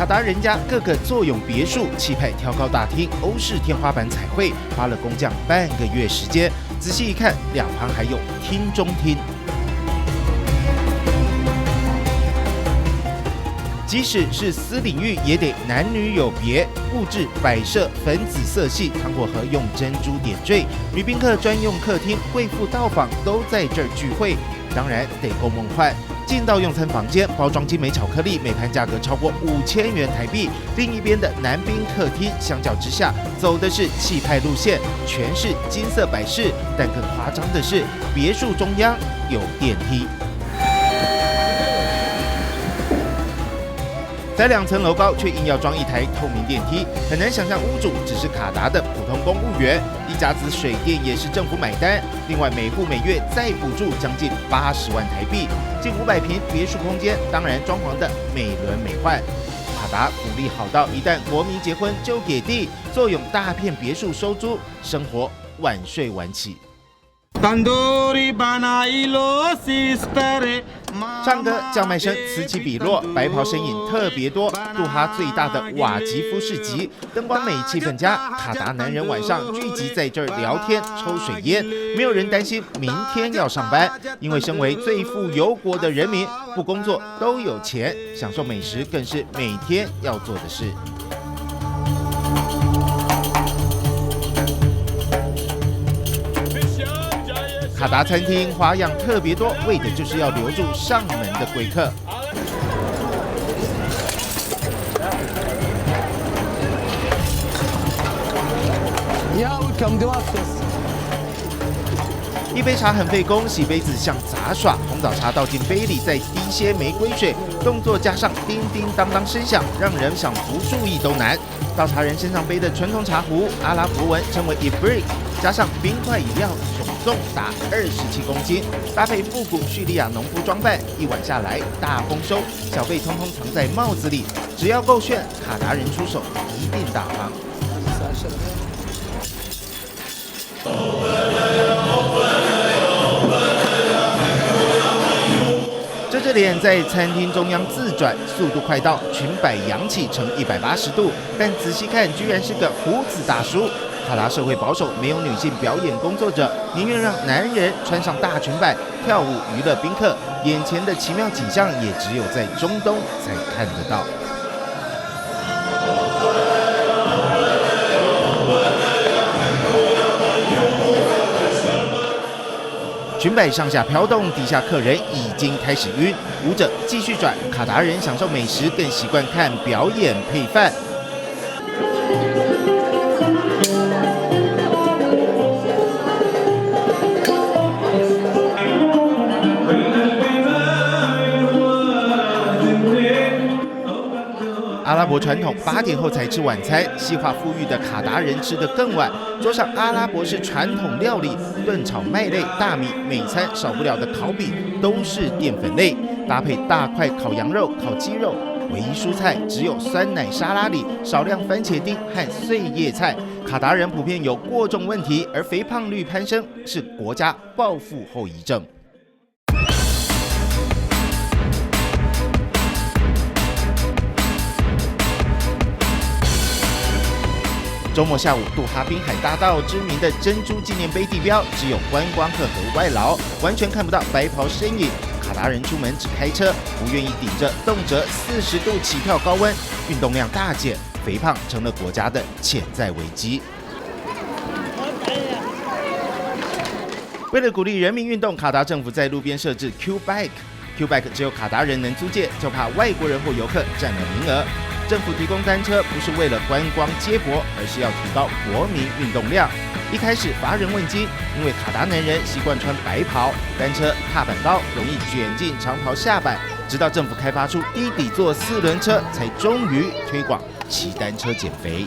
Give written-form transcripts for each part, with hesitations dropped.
卡达人家个个坐拥别墅、气派挑高大厅、欧式天花板彩绘，花了工匠半个月时间。仔细一看，两旁还有厅中厅。即使是私领域，也得男女有别，布置摆设粉紫色系，糖果盒用珍珠点缀，女宾客专用客厅，贵妇到访都在这儿聚会，当然得够梦幻。进到用餐房间，包装精美巧克力，每盘价格超过5000元台币。另一边的男宾客厅，相较之下走的是气派路线，全是金色摆饰，但更夸张的是，别墅中央有电梯。才2层楼高，却硬要装一台透明电梯，很难想象屋主只是卡达的普通公务员。一家子水电也是政府买单，另外每户每月再补助将近80万台币，近500平别墅空间，当然装潢的美轮美奂。卡达福利好到一旦国民结婚就给地，坐拥大片别墅收租，生活晚睡晚起。唱歌叫卖声此起彼落，白袍身影特别多。杜哈最大的瓦吉夫市集，灯光美，气氛佳。卡达男人晚上聚集在这儿聊天、抽水烟，没有人担心明天要上班，因为身为最富有国的人民，不工作都有钱，享受美食更是每天要做的事。卡达餐厅花样特别多，为的就是要留住上门的贵客。一杯茶很费工，洗杯子像杂耍。红枣茶倒进杯里，再滴些玫瑰水，动作加上叮叮当当声响，让人想不注意都难。倒茶人身上背的传统茶壶，阿拉伯文称为 Ibrik， 加上冰块饮料，总重达27公斤，搭配复古叙利亚农夫装扮，一碗下来大丰收，小费通通藏在帽子里，只要够炫，卡达人出手一定大方。遮着脸在餐厅中央自转，速度快到裙摆扬起成180度，但仔细看，居然是个胡子大叔。卡达社会保守，没有女性表演工作者，宁愿让男人穿上大裙摆跳舞娱乐宾客。眼前的奇妙景象，也只有在中东才看得到。裙摆上下飘动，底下客人已经开始晕，舞者继续转。卡达人享受美食，更习惯看表演配饭。阿拉伯传统8点后才吃晚餐，西化富裕的卡达人吃得更晚。桌上阿拉伯式传统料理，炖炒麦类、大米，每餐少不了的烤饼都是淀粉类，搭配大块烤羊肉、烤鸡肉。唯一蔬菜只有酸奶沙拉里少量番茄丁和碎叶菜。卡达人普遍有过重问题，而肥胖率攀升是国家报复后遗症。周末下午，杜哈滨海大道知名的珍珠纪念碑地标，只有观光客和外劳，完全看不到白袍身影。卡达人出门只开车，不愿意顶着动辄40度起跳高温，运动量大减，肥胖成了国家的潜在危机。为了鼓励人民运动，卡达政府在路边设置 Q Bike 只有卡达人能租借，就怕外国人或游客占了名额。政府提供单车不是为了观光接驳，而是要提高国民运动量。一开始乏人问津，因为卡达男人习惯穿白袍，单车踏板高，容易卷进长袍下摆。直到政府开发出低底座4轮车，才终于推广骑单车减肥。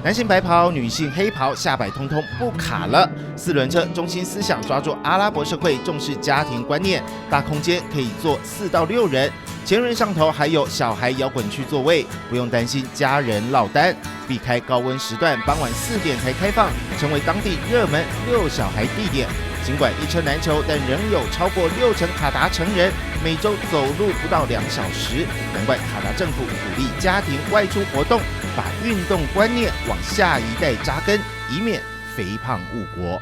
男性白袍，女性黑袍，下摆通通不卡了。4轮车中心思想抓住阿拉伯社会重视家庭观念，大空间可以坐4到6人。前轮上头还有小孩摇滚区座位，不用担心家人落单。避开高温时段，傍晚4点才开放，成为当地热门遛小孩地点。尽管一车难求，但仍有超过60%卡达成人每周走路不到2小时。难怪卡达政府鼓励家庭外出活动，把运动观念往下一代扎根，以免肥胖误国。